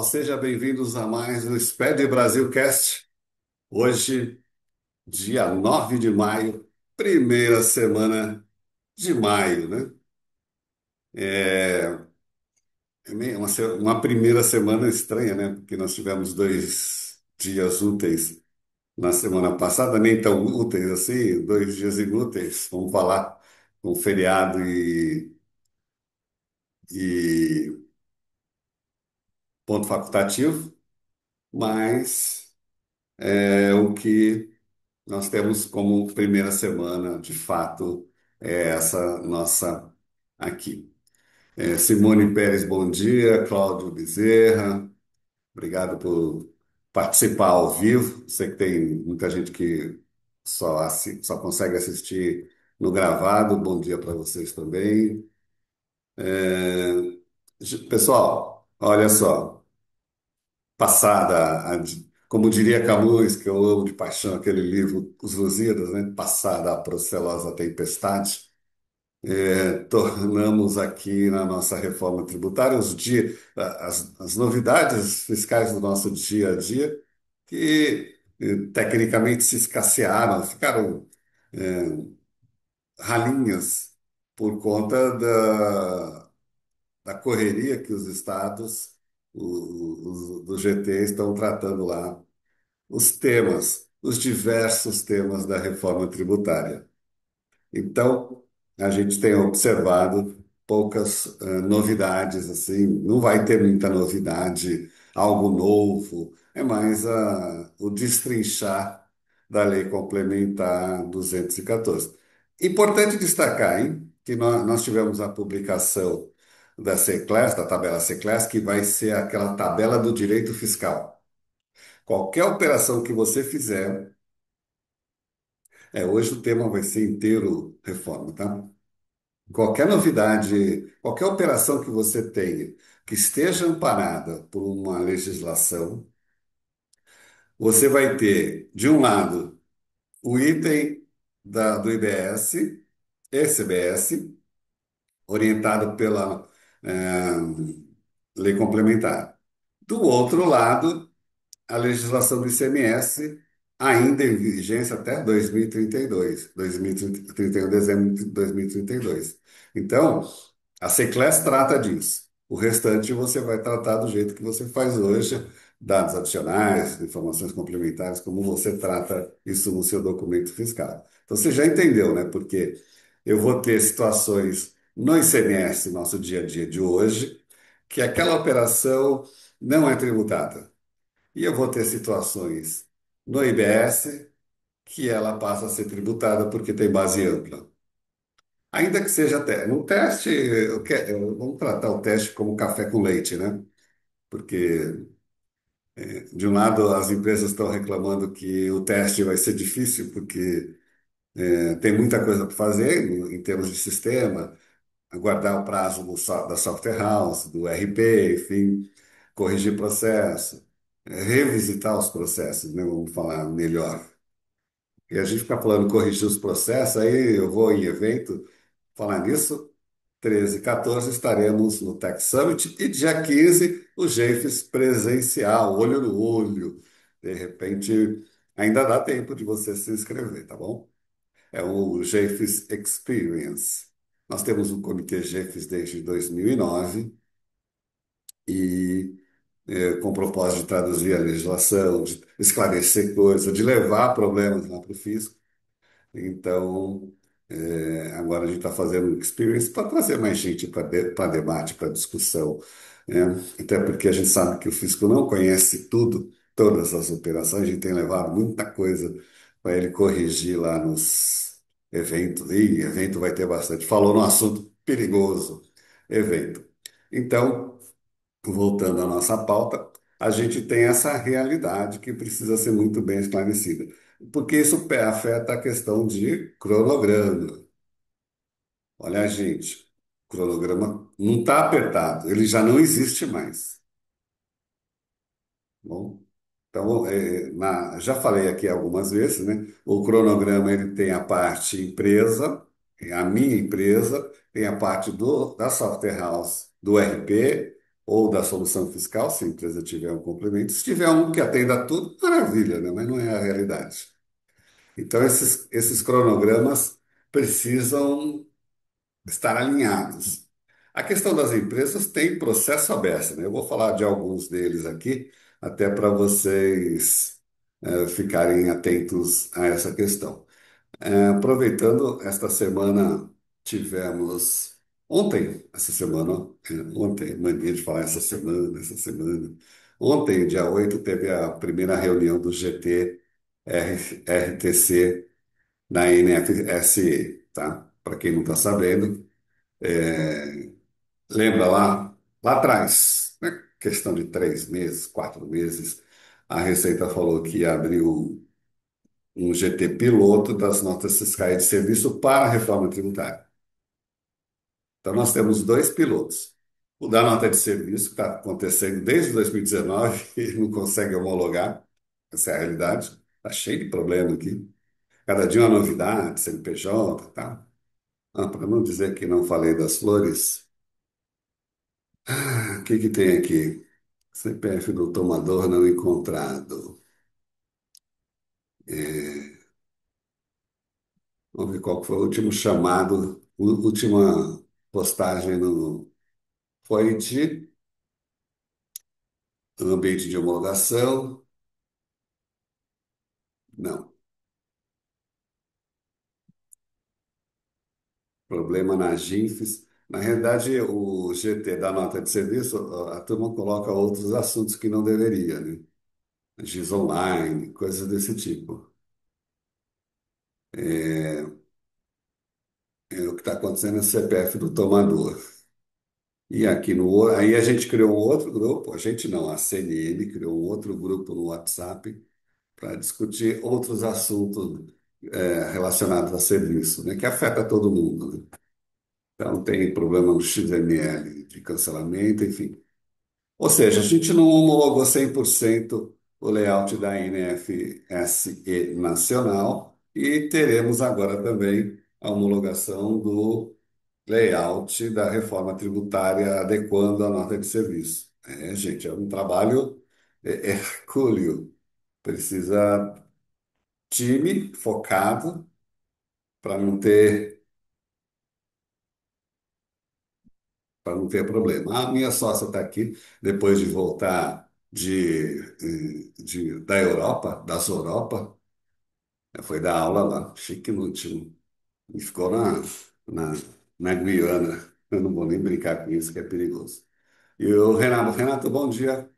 Sejam bem-vindos a mais um SPED Brasil Cast. Hoje, dia 9 de maio, primeira semana de maio, né? É, é meio uma primeira semana estranha, né? Porque nós tivemos 2 dias úteis na semana passada, nem tão úteis assim, 2 dias inúteis, vamos falar, com feriado e ponto facultativo, mas o que nós temos como primeira semana, de fato, essa nossa aqui. Simone Pérez, bom dia. Cláudio Bezerra, obrigado por participar ao vivo. Sei que tem muita gente que só consegue assistir no gravado. Bom dia para vocês também. Pessoal, olha só, como diria Camus, que eu amo de paixão aquele livro Os Lusíadas, né? Passada a procelosa tempestade. Tornamos aqui na nossa reforma tributária as novidades fiscais do nosso dia a dia, que tecnicamente se escassearam, ficaram ralinhas por conta da correria que os estados, do GT, estão tratando lá, os diversos temas da reforma tributária. Então, a gente tem observado poucas novidades, assim, não vai ter muita novidade, algo novo, é mais o destrinchar da Lei Complementar 214. Importante destacar, hein, que nós tivemos a publicação da C-Class, da tabela C-Class, que vai ser aquela tabela do direito fiscal. Qualquer operação que você fizer, hoje o tema vai ser inteiro reforma, tá? Qualquer novidade, qualquer operação que você tenha que esteja amparada por uma legislação, você vai ter, de um lado, o item do IBS, ECBS, orientado pela lei complementar. Do outro lado, a legislação do ICMS, ainda em vigência até 2032, 31 de dezembro de 2032. Então, a C-Class trata disso. O restante você vai tratar do jeito que você faz hoje, dados adicionais, informações complementares, como você trata isso no seu documento fiscal. Então você já entendeu, né? Porque eu vou ter situações no ICMS, nosso dia a dia de hoje, que aquela operação não é tributada. E eu vou ter situações no IBS que ela passa a ser tributada porque tem base ampla. Ainda que seja no teste, vamos tratar o teste como café com leite, né? Porque, de um lado, as empresas estão reclamando que o teste vai ser difícil, porque tem muita coisa para fazer em termos de sistema, aguardar o prazo da software house, do RP, enfim, corrigir processo, revisitar os processos, né? Vamos falar melhor. E a gente fica falando corrigir os processos, aí eu vou em evento falar nisso. 13 e 14 estaremos no Tech Summit e dia 15 o GEIFES presencial, olho no olho. De repente, ainda dá tempo de você se inscrever, tá bom? É o GEIFES Experience. Nós temos um comitê GEIFES desde 2009 com o propósito de traduzir a legislação, de esclarecer coisas, de levar problemas lá para o fisco. Então, agora a gente está fazendo um experience para trazer mais gente para debate, para discussão, né? Até porque a gente sabe que o fisco não conhece tudo, todas as operações, a gente tem levado muita coisa para ele corrigir lá nos eventos, e evento vai ter bastante. Falou no assunto perigoso, evento. Então, voltando à nossa pauta, a gente tem essa realidade que precisa ser muito bem esclarecida, porque isso afeta a questão de cronograma. Olha, gente, o cronograma não está apertado, ele já não existe mais. Bom, então, já falei aqui algumas vezes, né? O cronograma ele tem a parte empresa, a minha empresa, tem a parte da software house, do RP, ou da solução fiscal, se a empresa tiver um complemento. Se tiver um que atenda a tudo, maravilha, né? Mas não é a realidade. Então, esses cronogramas precisam estar alinhados. A questão das empresas tem processo aberto, né? Eu vou falar de alguns deles aqui, até para vocês ficarem atentos a essa questão. Aproveitando, esta semana tivemos. Ontem, essa semana, ó, ontem, mania de falar essa semana. Ontem, dia 8 teve a primeira reunião do GT RTC na NFSE, tá? Para quem não está sabendo, lembra lá atrás, né? Questão de 3 meses, 4 meses, a Receita falou que abriu um GT piloto das notas fiscais de serviço para a reforma tributária. Então, nós temos dois pilotos. O da nota de serviço, que está acontecendo desde 2019 e não consegue homologar, essa é a realidade. Está cheio de problema aqui. Cada dia uma novidade, CNPJ, tá? Ah, para não dizer que não falei das flores, o que que tem aqui? CPF do tomador não encontrado. É, vamos ver qual que foi o último chamado, última postagem no. Foi de ambiente de homologação. Não. Problema na GIFs. Na realidade, o GT da nota de serviço, a turma coloca outros assuntos que não deveria, né? GIS online, coisas desse tipo. O que está acontecendo é o CPF do tomador. E aqui aí a gente criou um outro grupo, a gente não, a CNN criou um outro grupo no WhatsApp para discutir outros assuntos relacionados a serviço, né, que afeta todo mundo, né? Então tem problema no XML de cancelamento, enfim. Ou seja, a gente não homologou 100% o layout da NFSE nacional e teremos agora também a homologação do layout da reforma tributária adequando a nota de serviço. Gente, é um trabalho hercúleo. Precisa time focado para não ter problema. A minha sócia está aqui depois de voltar da Europa, foi dar aula lá, chique no último, e ficou na, na Guiana. Eu não vou nem brincar com isso, que é perigoso. E o Renato, bom dia,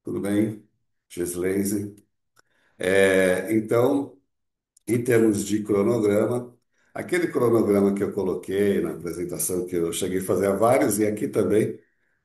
tudo bem? Gislaise. Então, em termos de cronograma, aquele cronograma que eu coloquei na apresentação, que eu cheguei a fazer a vários, e aqui também,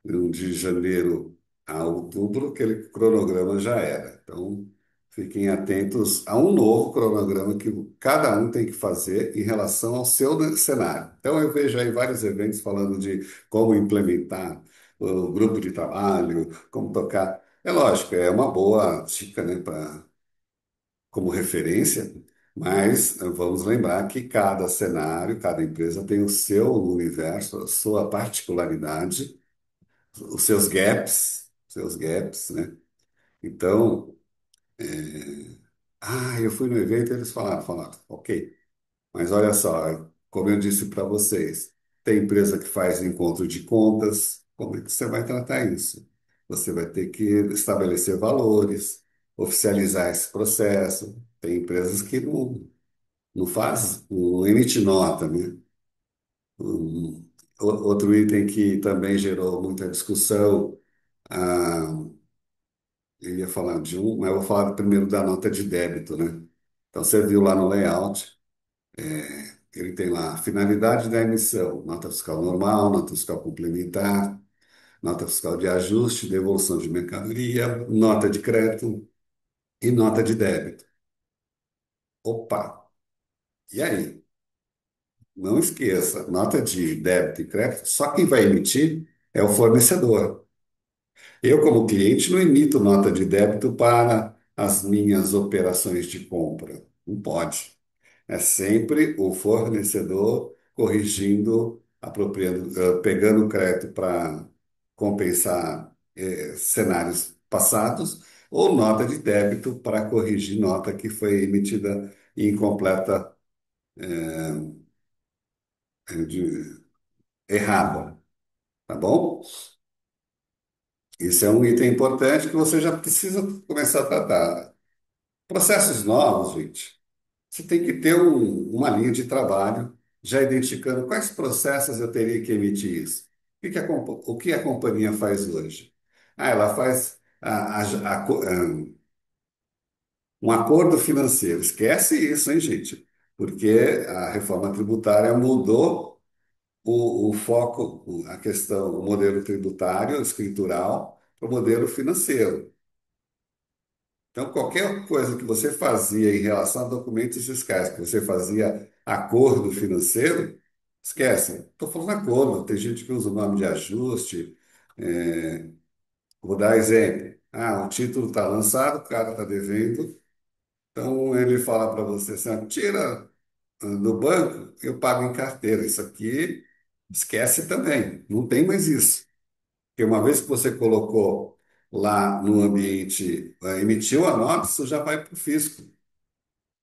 de janeiro a outubro, aquele cronograma já era. Então, fiquem atentos a um novo cronograma que cada um tem que fazer em relação ao seu cenário. Então, eu vejo aí vários eventos falando de como implementar o grupo de trabalho, como tocar. É lógico, é uma boa dica, né, como referência, mas vamos lembrar que cada cenário, cada empresa tem o seu universo, a sua particularidade, os seus gaps, né? Então, eu fui no evento e eles falaram, ok, mas olha só, como eu disse para vocês, tem empresa que faz encontro de contas, como é que você vai tratar isso? Você vai ter que estabelecer valores, oficializar esse processo. Tem empresas que não faz, não emite nota, né? Um, outro item que também gerou muita discussão, ah, eu ia falar de um, mas eu vou falar primeiro da nota de débito, né? Então, você viu lá no layout, ele tem lá a finalidade da emissão, nota fiscal normal, nota fiscal complementar, nota fiscal de ajuste, devolução de mercadoria, nota de crédito e nota de débito. Opa! E aí? Não esqueça, nota de débito e crédito, só quem vai emitir é o fornecedor. Eu, como cliente, não emito nota de débito para as minhas operações de compra. Não pode. É sempre o fornecedor corrigindo, apropriando, pegando o crédito para compensar cenários passados, ou nota de débito para corrigir nota que foi emitida incompleta, errada, tá bom? Isso é um item importante que você já precisa começar a tratar. Processos novos, gente. Você tem que ter uma linha de trabalho já identificando quais processos eu teria que emitir isso. O que a companhia faz hoje? Ah, ela faz um acordo financeiro. Esquece isso, hein, gente? Porque a reforma tributária mudou o foco, a questão, o modelo tributário, escritural, para o modelo financeiro. Então, qualquer coisa que você fazia em relação a documentos fiscais, que você fazia acordo financeiro, esquece. Estou falando acordo, tem gente que usa o nome de ajuste. é, Vou dar exemplo. Ah, o título está lançado, o cara está devendo, então ele fala para você assim: "Ah, tira do banco, eu pago em carteira. Isso aqui, esquece também, não tem mais isso. Porque uma vez que você colocou lá no ambiente, emitiu a nota, isso já vai para o fisco.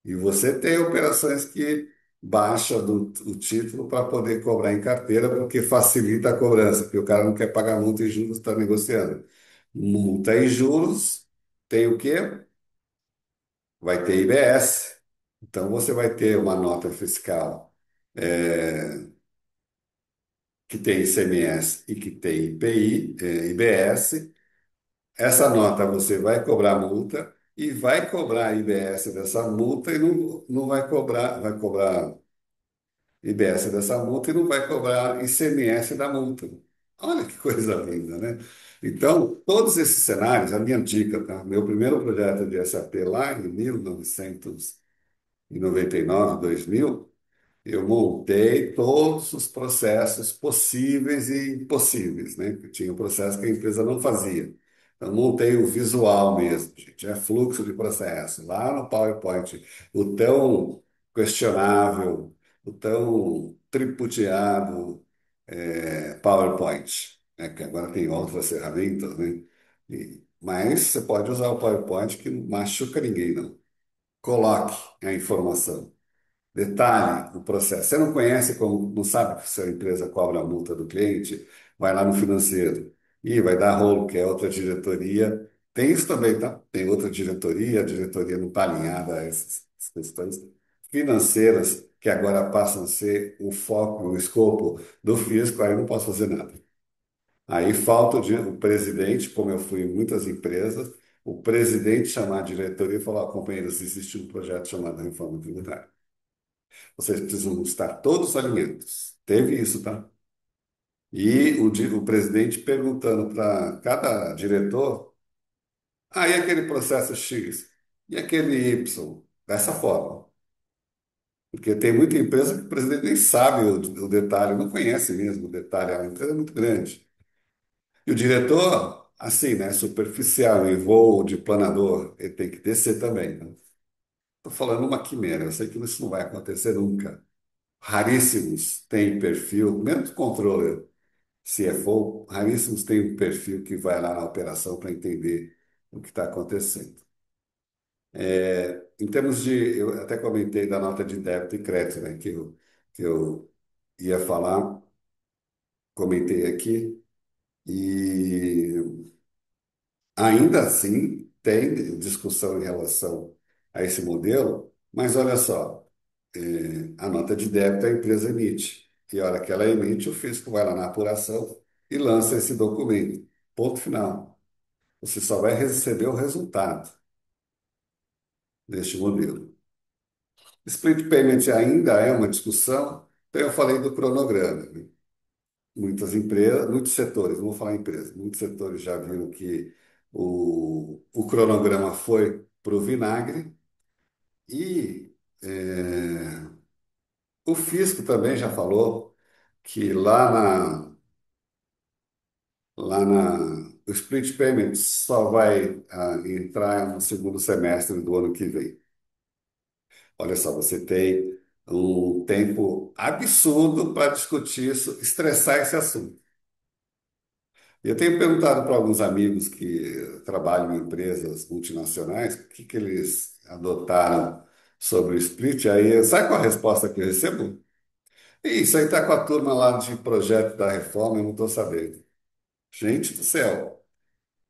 E você tem operações que baixa o título para poder cobrar em carteira, porque facilita a cobrança, porque o cara não quer pagar multa e juros, está negociando. Multa e juros tem o quê? Vai ter IBS. Então você vai ter uma nota fiscal que tem ICMS e que tem IPI, IBS. Essa nota você vai cobrar multa e vai cobrar IBS dessa multa e não vai cobrar IBS dessa multa e não vai cobrar ICMS da multa. Olha que coisa linda, né? Então, todos esses cenários, a minha dica, tá? Meu primeiro projeto de SAP lá em 1999, 2000, eu montei todos os processos possíveis e impossíveis, né? Tinha um processo que a empresa não fazia. Então, montei o visual mesmo, gente, é fluxo de processo, lá no PowerPoint, o tão questionável, o tão tripudiado PowerPoint, né? Que agora tem outras ferramentas, né? Mas você pode usar o PowerPoint que não machuca ninguém, não. Coloque a informação. Detalhe, o processo. Você não conhece como, não sabe que sua empresa cobra a multa do cliente, vai lá no financeiro e vai dar rolo, que é outra diretoria. Tem isso também, tá? Tem outra diretoria, a diretoria não está alinhada a essas questões financeiras, que agora passam a ser o foco, o escopo do fisco, aí eu não posso fazer nada. Aí falta o presidente, como eu fui em muitas empresas, o presidente chamar a diretoria e falar: "Ó, companheiros, existe um projeto chamado Reforma Tributária. Vocês precisam estar todos alinhados." Teve isso, tá? E o presidente perguntando para cada diretor: "Ah, e aquele processo X? E aquele Y?" Dessa forma. Porque tem muita empresa que o presidente nem sabe o detalhe, não conhece mesmo o detalhe, a empresa é muito grande. E o diretor, assim, né, superficial, em voo de planador, ele tem que descer também. Estou falando uma quimera, eu sei que isso não vai acontecer nunca. Raríssimos têm perfil, menos controller, CFO, raríssimos têm um perfil que vai lá na operação para entender o que está acontecendo. Em termos de, eu até comentei da nota de débito e crédito, né, que eu ia falar, comentei aqui, e ainda assim tem discussão em relação a esse modelo, mas olha só, a nota de débito a empresa emite. E a hora que ela emite, o fisco vai lá na apuração e lança esse documento. Ponto final. Você só vai receber o resultado deste modelo. Split payment ainda é uma discussão, então eu falei do cronograma, né? Muitas empresas, muitos setores, não vou falar empresas, muitos setores já viram que o cronograma foi para o vinagre e o fisco também já falou que o split payment só vai entrar no segundo semestre do ano que vem. Olha só, você tem um tempo absurdo para discutir isso, estressar esse assunto. E eu tenho perguntado para alguns amigos que trabalham em empresas multinacionais o que que eles adotaram sobre o split. Aí, sabe qual a resposta que eu recebo? Isso aí está com a turma lá de projeto da reforma, eu não estou sabendo. Gente do céu,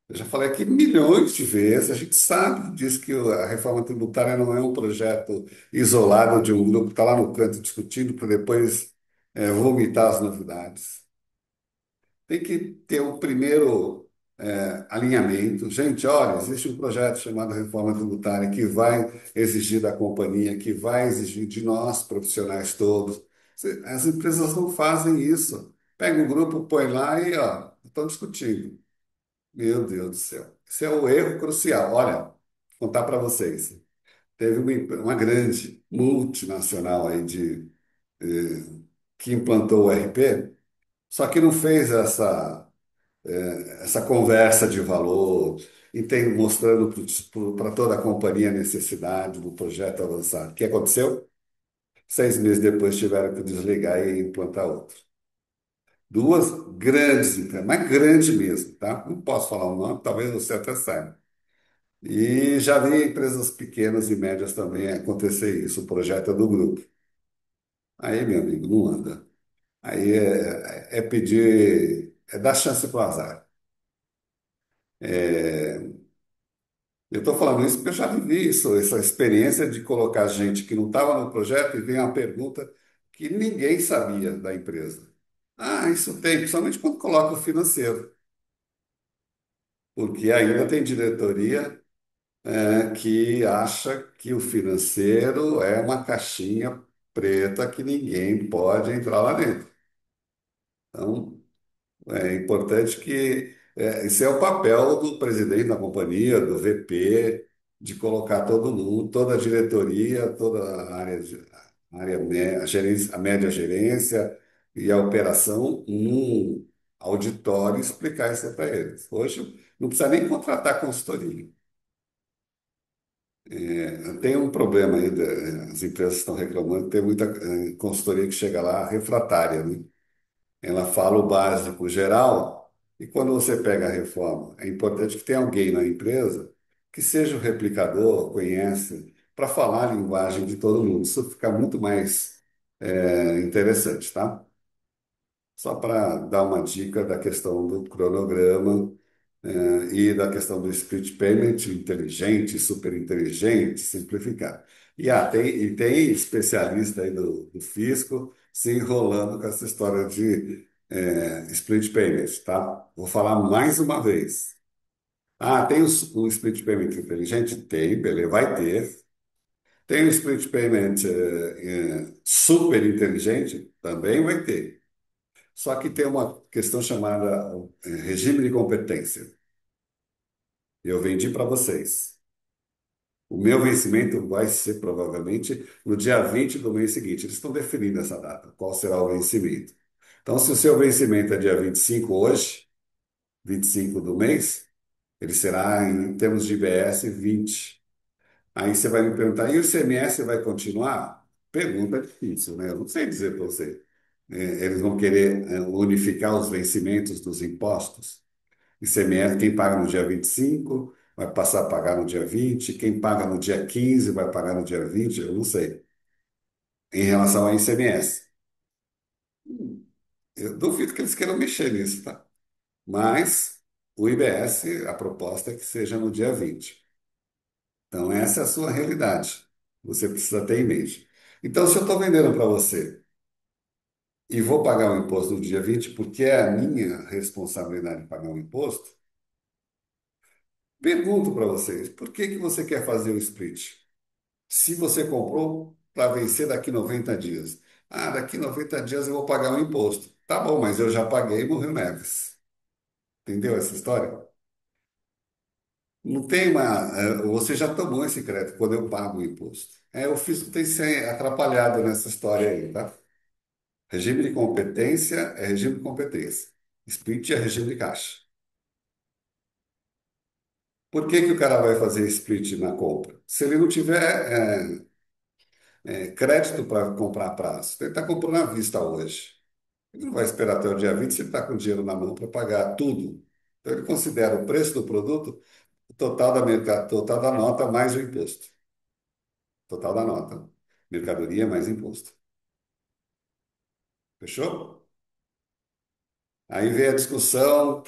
eu já falei aqui milhões de vezes, a gente sabe disso que a reforma tributária não é um projeto isolado de um grupo que está lá no canto discutindo para depois vomitar as novidades. Tem que ter o primeiro alinhamento. Gente, olha, existe um projeto chamado Reforma Tributária que vai exigir da companhia, que vai exigir de nós, profissionais todos. As empresas não fazem isso. Pega um grupo, põe lá e, ó, estão discutindo. Meu Deus do céu. Esse é o erro crucial. Olha, vou contar para vocês. Teve uma grande multinacional aí que implantou o RP, só que não fez essa conversa de valor e tem mostrando para toda a companhia a necessidade do projeto avançar. O que aconteceu? 6 meses depois tiveram que desligar e implantar outro. Duas grandes empresas, mas grande mesmo, tá? Não posso falar o nome, talvez você até saiba. E já vi empresas pequenas e médias também acontecer isso. O projeto é do grupo. Aí, meu amigo, não anda. Aí é pedir, é dar chance para o azar. É, eu estou falando isso porque eu já vivi isso, essa experiência de colocar gente que não estava no projeto e vem uma pergunta que ninguém sabia da empresa. Ah, isso tem, principalmente quando coloca o financeiro, porque ainda tem diretoria que acha que o financeiro é uma caixinha preta que ninguém pode entrar lá dentro. Então, é importante que esse é o papel do presidente da companhia, do VP, de colocar todo mundo, toda a diretoria, toda a área a gerência, a média gerência e a operação num auditório e explicar isso para eles. Hoje não precisa nem contratar consultoria. Tem um problema aí, as empresas estão reclamando, tem muita consultoria que chega lá refratária, né? Ela fala o básico geral, e quando você pega a reforma, é importante que tenha alguém na empresa que seja o replicador, conhece, para falar a linguagem de todo mundo. Isso fica muito mais interessante, tá? Só para dar uma dica da questão do cronograma, e da questão do split payment inteligente, super inteligente, simplificado. E tem especialista aí do fisco se enrolando com essa história de split payment, tá? Vou falar mais uma vez. Ah, tem o split payment inteligente? Tem, beleza, vai ter. Tem o split payment super inteligente? Também vai ter. Só que tem uma questão chamada regime de competência. Eu vendi para vocês. O meu vencimento vai ser provavelmente no dia 20 do mês seguinte. Eles estão definindo essa data, qual será o vencimento. Então, se o seu vencimento é dia 25 hoje, 25 do mês, ele será, em termos de IBS, 20. Aí você vai me perguntar, e o ICMS vai continuar? Pergunta difícil, né? Eu não sei dizer para você. Eles vão querer unificar os vencimentos dos impostos? ICMS, quem paga no dia 25 vai passar a pagar no dia 20, quem paga no dia 15 vai pagar no dia 20, eu não sei. Em relação ao ICMS, eu duvido que eles queiram mexer nisso, tá? Mas o IBS, a proposta é que seja no dia 20. Então, essa é a sua realidade. Você precisa ter em mente. Então, se eu estou vendendo para você e vou pagar o imposto no dia 20, porque é a minha responsabilidade pagar o imposto, pergunto para vocês, por que que você quer fazer o split? Se você comprou para vencer daqui 90 dias. Ah, daqui 90 dias eu vou pagar o imposto. Tá bom, mas eu já paguei e morreu Neves. Entendeu essa história? Não tem uma. Você já tomou esse crédito quando eu pago o imposto. O fisco tem se atrapalhado nessa história aí, tá? Regime de competência é regime de competência. Split é regime de caixa. Por que que o cara vai fazer split na compra? Se ele não tiver crédito para comprar a prazo, ele está comprando à vista hoje. Ele não vai esperar até o dia 20 se ele está com dinheiro na mão para pagar tudo. Então, ele considera o preço do produto o total da total da nota mais o imposto. Total da nota. Mercadoria mais imposto. Fechou? Aí vem a discussão,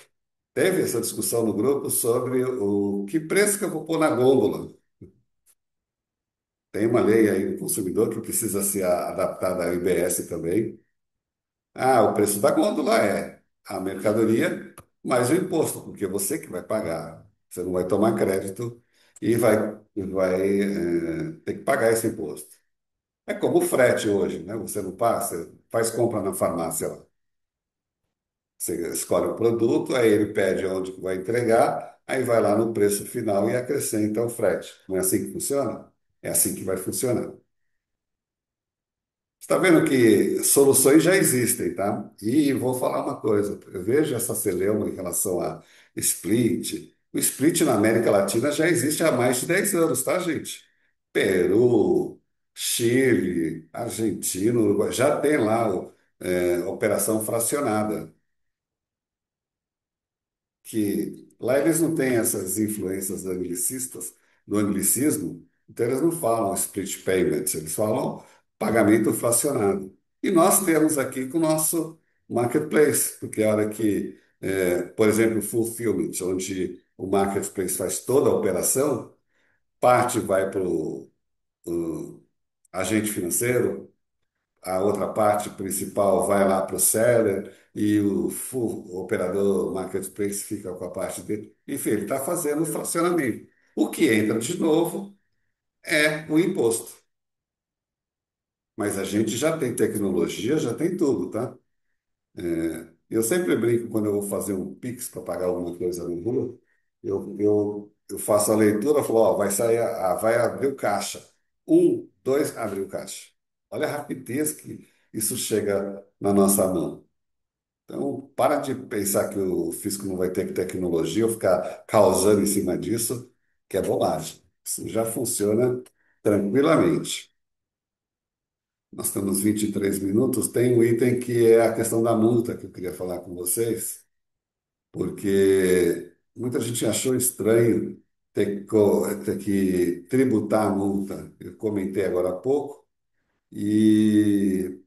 teve essa discussão no grupo sobre o que preço que eu vou pôr na gôndola. Tem uma lei aí do consumidor que precisa ser adaptada ao IBS também. Ah, o preço da gôndola é a mercadoria mais o imposto, porque é você que vai pagar. Você não vai tomar crédito e vai ter que pagar esse imposto. É como o frete hoje, né? Você não passa, faz compra na farmácia lá. Você escolhe o produto, aí ele pede onde que vai entregar, aí vai lá no preço final e acrescenta o frete. Não é assim que funciona? É assim que vai funcionar. Está vendo que soluções já existem, tá? E vou falar uma coisa, eu vejo essa celeuma em relação a split. O split na América Latina já existe há mais de 10 anos, tá, gente? Peru, Chile, Argentina, Uruguai, já tem lá operação fracionada, que lá eles não têm essas influências anglicistas, do anglicismo, então eles não falam split payments, eles falam pagamento fracionado. E nós temos aqui com o nosso marketplace, porque a hora que, por exemplo, fulfillment, onde o marketplace faz toda a operação, parte vai para o agente financeiro, a outra parte principal vai lá para o seller e o operador marketplace fica com a parte dele. Enfim, ele está fazendo o fracionamento. O que entra de novo é o imposto. Mas a gente já tem tecnologia, já tem tudo, tá? Eu sempre brinco quando eu vou fazer um Pix para pagar alguma coisa no rua, eu faço a leitura e falo, ó, vai sair, vai abrir o caixa. Um, dois, abriu o caixa. Olha a rapidez que isso chega na nossa mão. Então, para de pensar que o fisco não vai ter tecnologia ou ficar causando em cima disso, que é bobagem. Isso já funciona tranquilamente. Nós temos 23 minutos. Tem um item que é a questão da multa que eu queria falar com vocês, porque muita gente achou estranho ter que tributar a multa. Eu comentei agora há pouco e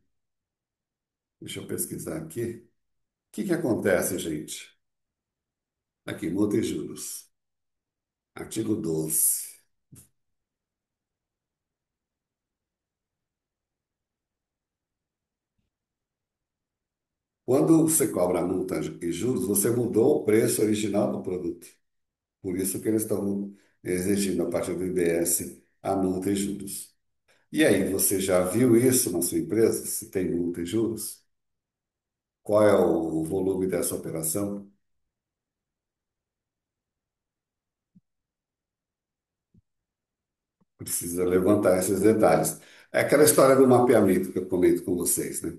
deixa eu pesquisar aqui. O que que acontece, gente? Aqui, multa e juros. Artigo 12. Quando você cobra multa e juros, você mudou o preço original do produto. Por isso que eles estão exigindo, a partir do IBS, a multa e juros. E aí, você já viu isso na sua empresa? Se tem multa e juros? Qual é o volume dessa operação? Precisa levantar esses detalhes. É aquela história do mapeamento que eu comento com vocês, né?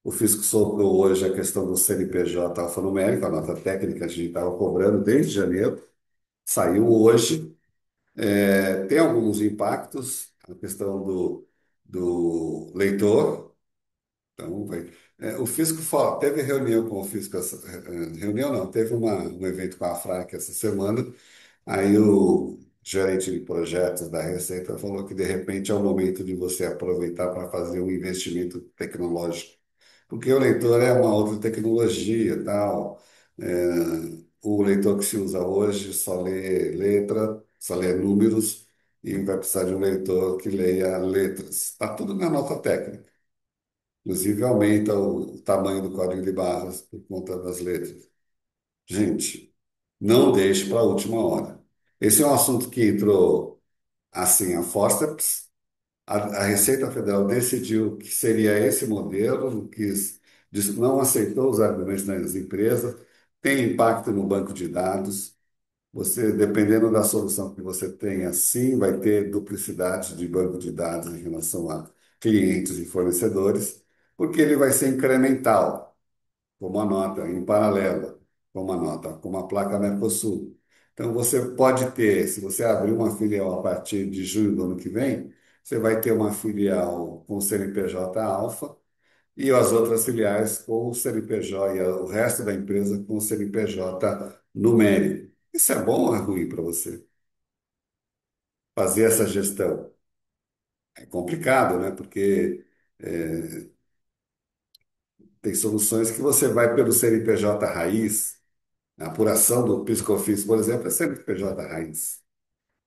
O fisco soltou hoje a questão do CNPJ alfanumérico, a nota técnica que a gente estava cobrando desde janeiro, saiu hoje. Tem alguns impactos, a questão do leitor. Então, o fisco teve reunião com o fisco, reunião não, teve um evento com a FRAC essa semana. Aí o gerente de projetos da Receita falou que de repente é o momento de você aproveitar para fazer um investimento tecnológico, porque o leitor é uma outra tecnologia, tal. O leitor que se usa hoje só lê letra, só lê números e vai precisar de um leitor que leia letras. Está tudo na nota técnica. Inclusive aumenta o tamanho do código de barras por conta das letras. Gente, não deixe para a última hora. Esse é um assunto que entrou assim a forceps. A Receita Federal decidiu que seria esse modelo, não quis, não aceitou os argumentos das empresas, tem impacto no banco de dados. Você, dependendo da solução que você tenha, sim, vai ter duplicidade de banco de dados em relação a clientes e fornecedores, porque ele vai ser incremental como a nota, em paralelo, como a nota, como a placa Mercosul. Então, você pode ter, se você abrir uma filial a partir de junho do ano que vem, você vai ter uma filial com CNPJ alfa, e as outras filiais com o CNPJ, e o resto da empresa com o CNPJ numérico. Isso é bom ou é ruim para você? Fazer essa gestão? É complicado, né? Porque tem soluções que você vai pelo CNPJ raiz, a apuração do PiscoFins, por exemplo, é CNPJ raiz.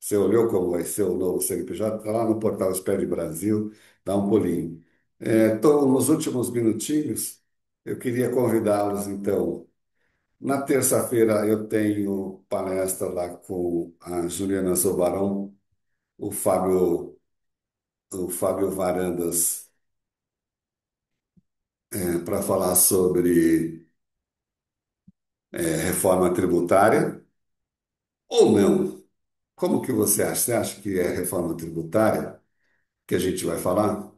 Você olhou como vai ser o novo CNPJ? Está lá no portal Espere Brasil, dá um pulinho. Então, nos últimos minutinhos, eu queria convidá-los, então. Na terça-feira, eu tenho palestra lá com a Juliana Zobaron, o Fábio, o Fábio Varandas, para falar sobre reforma tributária, ou não. Como que você acha? Você acha que é reforma tributária que a gente vai falar?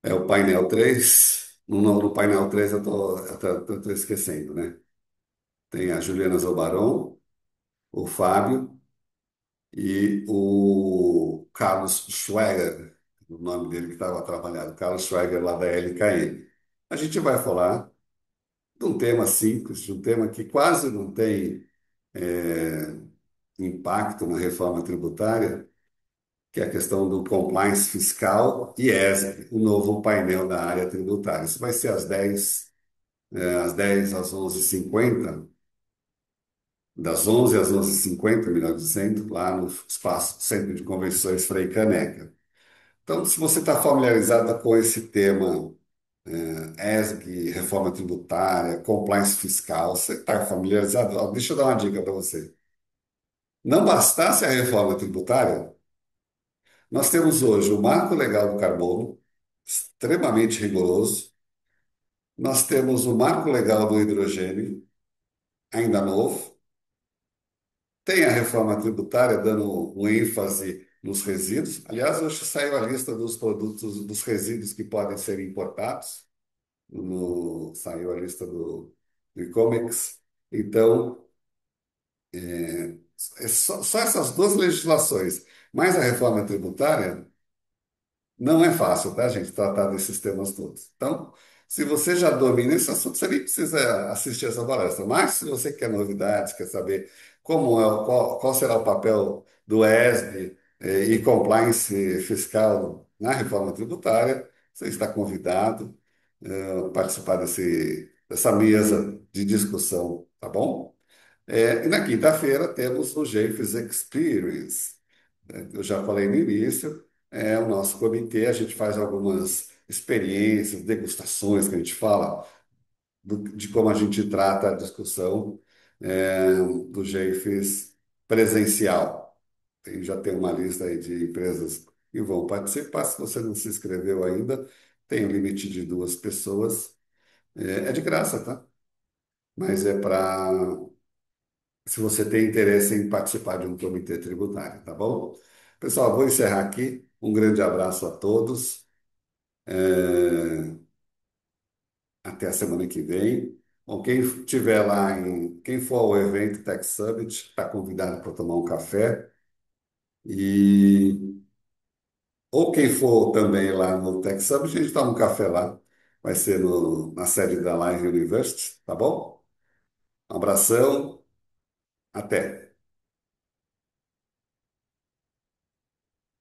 É o painel 3. No painel 3 eu tô esquecendo, né? Tem a Juliana Zobaron, o Fábio e o Carlos Schweger, o nome dele que estava trabalhando, Carlos Schweger lá da LKM. A gente vai falar de um tema simples, de um tema que quase não tem impacto na reforma tributária, que é a questão do compliance fiscal e ESG, o novo painel da área tributária. Isso vai ser às 11h50, das 11 às 11h50, melhor dizendo, lá no espaço Centro de Convenções Frei Caneca. Então, se você está familiarizado com esse tema, ESG, reforma tributária, compliance fiscal, você está familiarizado? Ó, deixa eu dar uma dica para você. Não bastasse a reforma tributária, nós temos hoje o Marco Legal do Carbono, extremamente rigoroso. Nós temos o Marco Legal do Hidrogênio, ainda novo. Tem a reforma tributária dando um ênfase nos resíduos. Aliás, hoje saiu a lista dos produtos, dos resíduos que podem ser importados. Saiu a lista do e-comics. Então, é só essas duas legislações, mais a reforma tributária, não é fácil, tá, gente, tratar desses temas todos. Então, se você já domina esse assunto, você nem precisa assistir essa palestra. Mas, se você quer novidades, quer saber qual será o papel do ESG e compliance fiscal na reforma tributária, você está convidado a participar dessa mesa de discussão, tá bom? E na quinta-feira temos o GEIFES Experience. Eu já falei no início, é o nosso comitê, a gente faz algumas experiências, degustações que a gente fala de como a gente trata a discussão do GEIFES presencial. Já tem uma lista aí de empresas que vão participar. Se você não se inscreveu ainda, tem um limite de 2 pessoas. É de graça, tá? Mas é para se você tem interesse em participar de um comitê tributário, tá bom? Pessoal, vou encerrar aqui. Um grande abraço a todos. Até a semana que vem. Bom, quem for ao evento Tech Summit, está convidado para tomar um café. E ou quem for também lá no Tech Summit, a gente toma um café lá. Vai ser na sede da Live University, tá bom? Um abração, até.